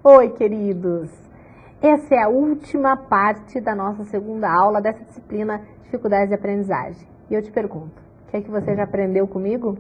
Oi, queridos! Essa é a última parte da nossa segunda aula dessa disciplina Dificuldades de Aprendizagem. E eu te pergunto, o que é que você já aprendeu comigo?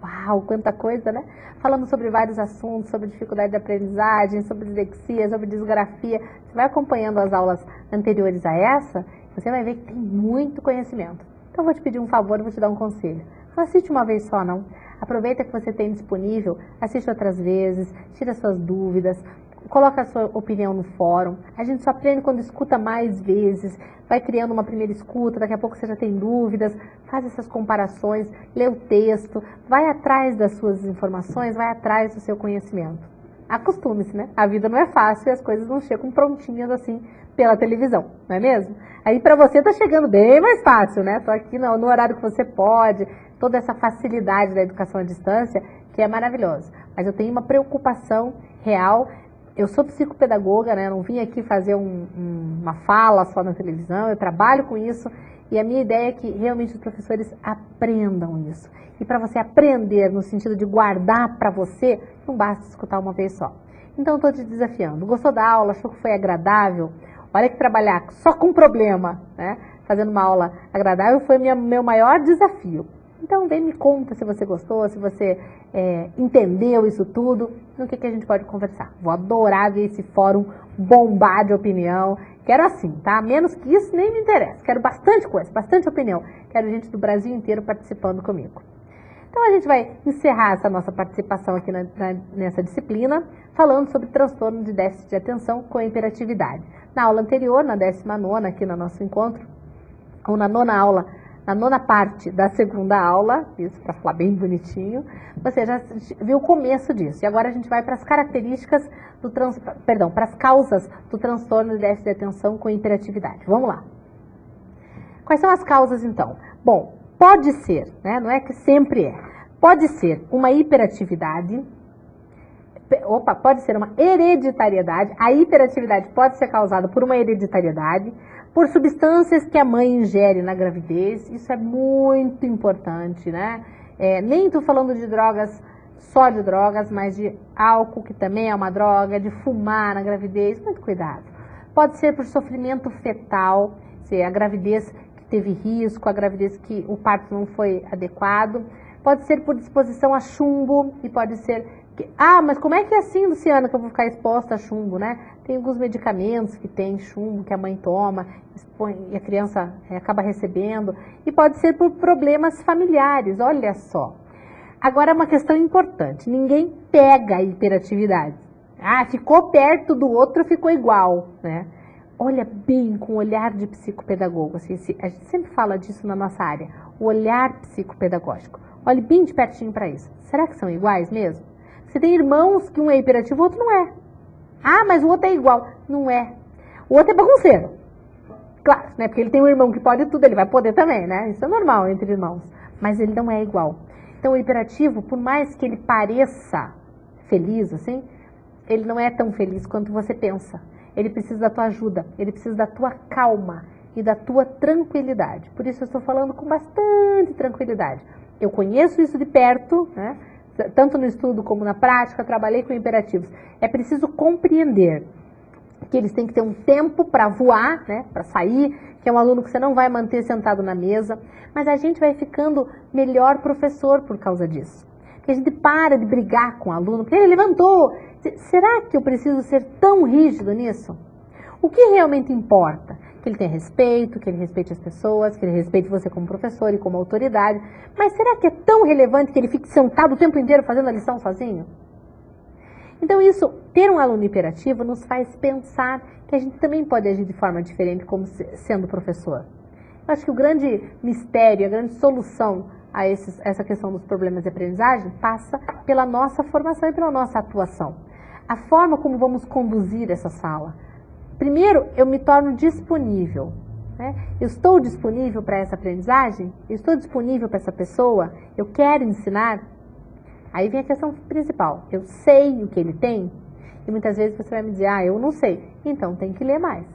Uau, quanta coisa, né? Falamos sobre vários assuntos, sobre dificuldade de aprendizagem, sobre dislexia, sobre disgrafia. Você vai acompanhando as aulas anteriores a essa, você vai ver que tem muito conhecimento. Então eu vou te pedir um favor, vou te dar um conselho. Não assiste uma vez só, não. Aproveita que você tem disponível, assiste outras vezes, tira suas dúvidas, coloca a sua opinião no fórum. A gente só aprende quando escuta mais vezes, vai criando uma primeira escuta, daqui a pouco você já tem dúvidas, faz essas comparações, lê o texto, vai atrás das suas informações, vai atrás do seu conhecimento. Acostume-se, né? A vida não é fácil e as coisas não chegam prontinhas assim pela televisão, não é mesmo? Aí pra você tá chegando bem mais fácil, né? Tô aqui no horário que você pode, toda essa facilidade da educação à distância, que é maravilhosa. Mas eu tenho uma preocupação real. Eu sou psicopedagoga, né? Eu não vim aqui fazer uma fala só na televisão, eu trabalho com isso e a minha ideia é que realmente os professores aprendam isso. E para você aprender no sentido de guardar para você, não basta escutar uma vez só. Então eu estou te desafiando. Gostou da aula? Achou que foi agradável? Olha que trabalhar só com problema, né? Fazendo uma aula agradável foi meu maior desafio. Então vem me conta se você gostou, se você entendeu isso tudo, no que a gente pode conversar. Vou adorar ver esse fórum bombar de opinião. Quero assim, tá? Menos que isso nem me interessa. Quero bastante coisa, bastante opinião. Quero gente do Brasil inteiro participando comigo. Então a gente vai encerrar essa nossa participação aqui nessa disciplina, falando sobre transtorno de déficit de atenção com hiperatividade. Na aula anterior, na 19ª, aqui no nosso encontro, ou na 9ª aula, na 9ª parte da segunda aula, isso para falar bem bonitinho, você já viu o começo disso. E agora a gente vai para as características para as causas do transtorno de déficit de atenção com hiperatividade. Vamos lá. Quais são as causas então? Bom, pode ser, né? Não é que sempre é. Pode ser uma hiperatividade, pode ser uma hereditariedade. A hiperatividade pode ser causada por uma hereditariedade, por substâncias que a mãe ingere na gravidez. Isso é muito importante, né? Nem estou falando de drogas, só de drogas, mas de álcool, que também é uma droga, de fumar na gravidez, muito cuidado. Pode ser por sofrimento fetal, se a gravidez que teve risco, a gravidez que o parto não foi adequado. Pode ser por disposição a chumbo e pode ser... mas como é que é assim, Luciana, que eu vou ficar exposta a chumbo, né? Tem alguns medicamentos que tem chumbo, que a mãe toma, e a criança acaba recebendo. E pode ser por problemas familiares, olha só. Agora, uma questão importante, ninguém pega a hiperatividade. Ficou perto do outro, ficou igual, né? Olha bem com o olhar de psicopedagogo, assim, a gente sempre fala disso na nossa área, o olhar psicopedagógico. Olhe bem de pertinho para isso. Será que são iguais mesmo? Você tem irmãos que um é hiperativo, o outro não é. Mas o outro é igual. Não é. O outro é bagunceiro. Claro, né? Porque ele tem um irmão que pode tudo, ele vai poder também, né? Isso é normal entre irmãos. Mas ele não é igual. Então o hiperativo, por mais que ele pareça feliz, assim, ele não é tão feliz quanto você pensa. Ele precisa da tua ajuda, ele precisa da tua calma e da tua tranquilidade. Por isso eu estou falando com bastante tranquilidade. Eu conheço isso de perto, né? Tanto no estudo como na prática, trabalhei com imperativos. É preciso compreender que eles têm que ter um tempo para voar, né? Para sair, que é um aluno que você não vai manter sentado na mesa, mas a gente vai ficando melhor professor por causa disso. Que a gente para de brigar com o aluno, porque ele levantou. Será que eu preciso ser tão rígido nisso? O que realmente importa? Que ele tenha respeito, que ele respeite as pessoas, que ele respeite você como professor e como autoridade. Mas será que é tão relevante que ele fique sentado o tempo inteiro fazendo a lição sozinho? Então isso, ter um aluno hiperativo nos faz pensar que a gente também pode agir de forma diferente como sendo professor. Eu acho que o grande mistério, a grande solução a essa questão dos problemas de aprendizagem passa pela nossa formação e pela nossa atuação. A forma como vamos conduzir essa sala. Primeiro, eu me torno disponível. Né? Eu estou disponível para essa aprendizagem? Eu estou disponível para essa pessoa? Eu quero ensinar? Aí vem a questão principal. Eu sei o que ele tem? E muitas vezes você vai me dizer, eu não sei. Então tem que ler mais.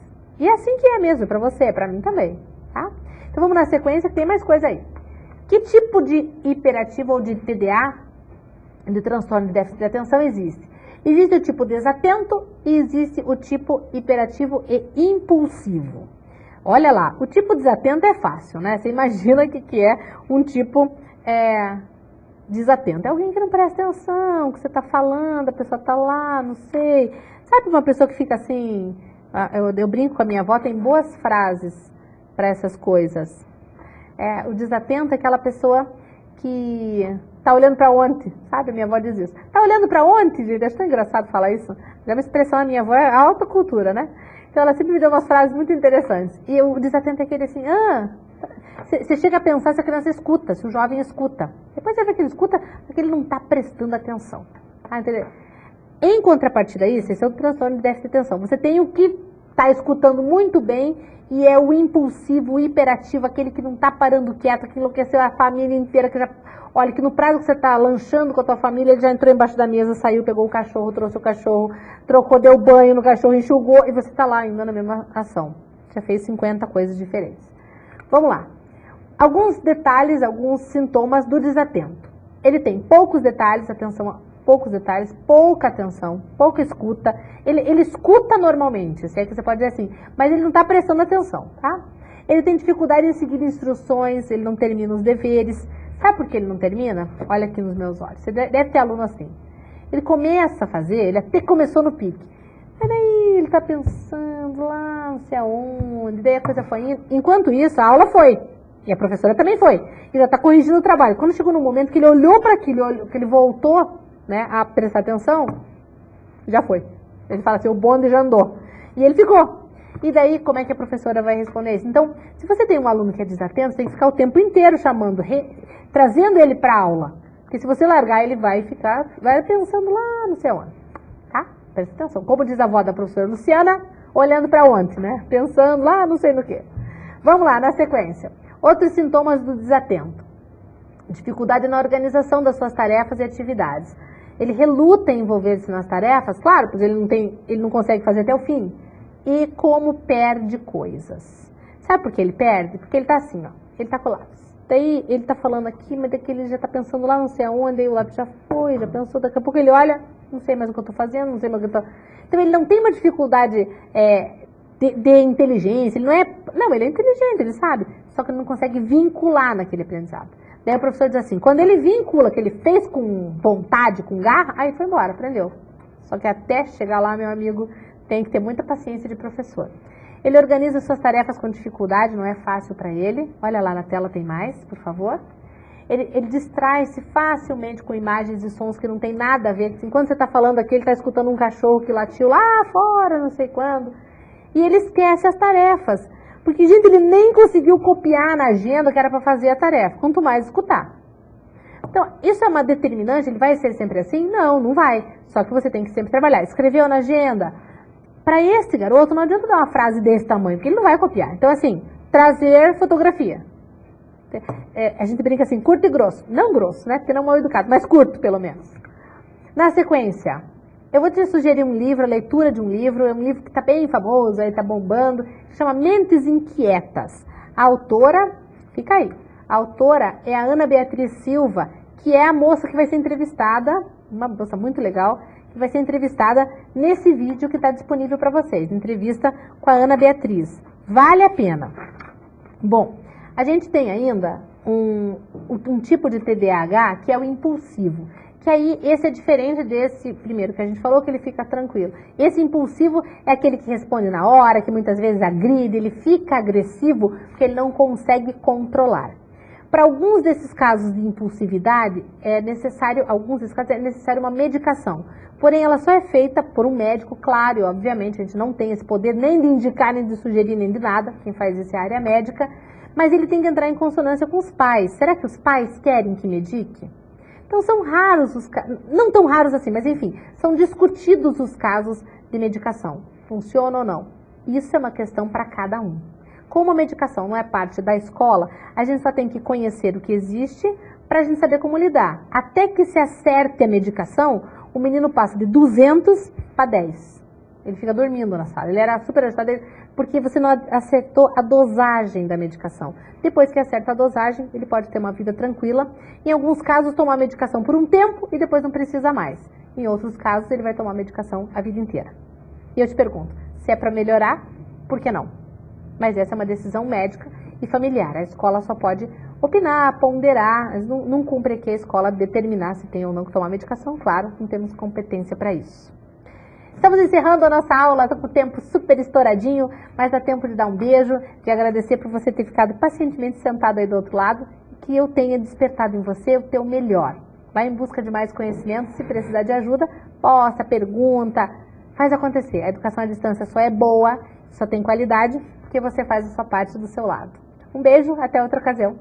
E é assim que é mesmo, para você, para mim também. Tá? Então vamos na sequência, que tem mais coisa aí. Que tipo de hiperativo ou de TDA, de transtorno de déficit de atenção, existe? Existe o tipo desatento e existe o tipo hiperativo e impulsivo. Olha lá, o tipo desatento é fácil, né? Você imagina o que é um tipo desatento. É alguém que não presta atenção, o que você está falando, a pessoa está lá, não sei. Sabe uma pessoa que fica assim... Eu brinco com a minha avó, tem boas frases para essas coisas. O desatento é aquela pessoa que tá olhando para ontem, sabe? A minha avó diz isso. Tá olhando para ontem, gente? Acho tão engraçado falar isso. Já uma expressão da minha avó é alta cultura, né? Então ela sempre me deu umas frases muito interessantes. E o desatento é aquele assim, você chega a pensar se a criança escuta, se o jovem escuta. Depois você vê que ele escuta, porque ele não está prestando atenção. Entendeu? Em contrapartida a isso, esse é o transtorno de déficit de atenção. Você tem o que está escutando muito bem e é o impulsivo, o hiperativo, aquele que não está parando quieto, que enlouqueceu a família inteira, que já... Olha, que no prazo que você está lanchando com a tua família, ele já entrou embaixo da mesa, saiu, pegou o cachorro, trouxe o cachorro, trocou, deu banho no cachorro, enxugou, e você está lá ainda na mesma ação. Já fez 50 coisas diferentes. Vamos lá. Alguns detalhes, alguns sintomas do desatento. Ele tem poucos detalhes, poucos detalhes, pouca atenção, pouca escuta. Ele escuta normalmente, se é que você pode dizer assim, mas ele não está prestando atenção, tá? Ele tem dificuldade em seguir instruções, ele não termina os deveres. Sabe por que ele não termina? Olha aqui nos meus olhos. Você deve ter aluno assim. Ele começa a fazer, ele até começou no pique. Peraí, ele está pensando lá, não sei aonde, daí a coisa foi indo. Enquanto isso, a aula foi. E a professora também foi. E já está corrigindo o trabalho. Quando chegou no momento que ele olhou para aquilo, que ele voltou, né, a prestar atenção, já foi. Ele fala assim, o bonde já andou. E ele ficou. E daí, como é que a professora vai responder isso? Então, se você tem um aluno que é desatento, você tem que ficar o tempo inteiro chamando, trazendo ele para a aula. Porque se você largar, ele vai pensando lá, não sei onde. Tá? Presta atenção. Como diz a avó da professora Luciana, olhando para onde, né? Pensando lá, não sei no que. Vamos lá, na sequência. Outros sintomas do desatento. Dificuldade na organização das suas tarefas e atividades. Ele reluta em envolver-se nas tarefas, claro, porque ele não consegue fazer até o fim. E como perde coisas. Sabe por que ele perde? Porque ele tá assim, ó. Ele tá com o lápis. Daí ele tá falando aqui, mas daqui ele já tá pensando lá, não sei aonde, aí o lápis já foi, já pensou, daqui a pouco ele olha, não sei mais o que eu tô fazendo, não sei mais o que eu tô... Então ele não tem uma dificuldade de inteligência, ele não é... Não, ele é inteligente, ele sabe, só que ele não consegue vincular naquele aprendizado. Daí o professor diz assim, quando ele vincula, que ele fez com vontade, com garra, aí foi embora, aprendeu. Só que até chegar lá, meu amigo, tem que ter muita paciência de professor. Ele organiza suas tarefas com dificuldade, não é fácil para ele. Olha lá na tela, tem mais, por favor. Ele distrai-se facilmente com imagens e sons que não tem nada a ver. Enquanto você está falando aqui, ele está escutando um cachorro que latiu lá fora, não sei quando. E ele esquece as tarefas. Porque, gente, ele nem conseguiu copiar na agenda que era para fazer a tarefa. Quanto mais escutar. Então, isso é uma determinante? Ele vai ser sempre assim? Não, não vai. Só que você tem que sempre trabalhar. Escreveu na agenda? Para esse garoto, não adianta dar uma frase desse tamanho, porque ele não vai copiar. Então, assim, trazer fotografia. A gente brinca assim, curto e grosso. Não grosso, né? Porque não é mal educado, mas curto, pelo menos. Na sequência, eu vou te sugerir um livro, a leitura de um livro. É um livro que está bem famoso, aí está bombando. Que chama Mentes Inquietas. A autora, fica aí. A autora é a Ana Beatriz Silva, que é a moça que vai ser entrevistada, uma moça muito legal, que vai ser entrevistada nesse vídeo que está disponível para vocês. Entrevista com a Ana Beatriz. Vale a pena. Bom, a gente tem ainda um tipo de TDAH que é o impulsivo. Que aí, esse é diferente desse primeiro que a gente falou, que ele fica tranquilo. Esse impulsivo é aquele que responde na hora, que muitas vezes agride, ele fica agressivo porque ele não consegue controlar. Para alguns desses casos de impulsividade, alguns desses casos é necessário uma medicação. Porém, ela só é feita por um médico, claro, e obviamente a gente não tem esse poder nem de indicar, nem de sugerir, nem de nada. Quem faz isso é a área médica. Mas ele tem que entrar em consonância com os pais. Será que os pais querem que medique? Então são raros os casos, não tão raros assim, mas enfim, são discutidos os casos de medicação. Funciona ou não? Isso é uma questão para cada um. Como a medicação não é parte da escola, a gente só tem que conhecer o que existe para a gente saber como lidar. Até que se acerte a medicação, o menino passa de 200 para 10. Ele fica dormindo na sala. Ele era super agitado porque você não acertou a dosagem da medicação. Depois que acerta a dosagem, ele pode ter uma vida tranquila. Em alguns casos, tomar a medicação por um tempo e depois não precisa mais. Em outros casos, ele vai tomar medicação a vida inteira. E eu te pergunto, se é para melhorar, por que não? Mas essa é uma decisão médica e familiar. A escola só pode opinar, ponderar, mas não cumpre aqui a escola determinar se tem ou não que tomar medicação, claro, não temos competência para isso. Estamos encerrando a nossa aula, estou com o tempo super estouradinho, mas dá tempo de dar um beijo, de agradecer por você ter ficado pacientemente sentado aí do outro lado, que eu tenha despertado em você o teu melhor. Vai em busca de mais conhecimento, se precisar de ajuda, posta, pergunta, faz acontecer. A educação à distância só é boa, só tem qualidade, porque você faz a sua parte do seu lado. Um beijo, até outra ocasião.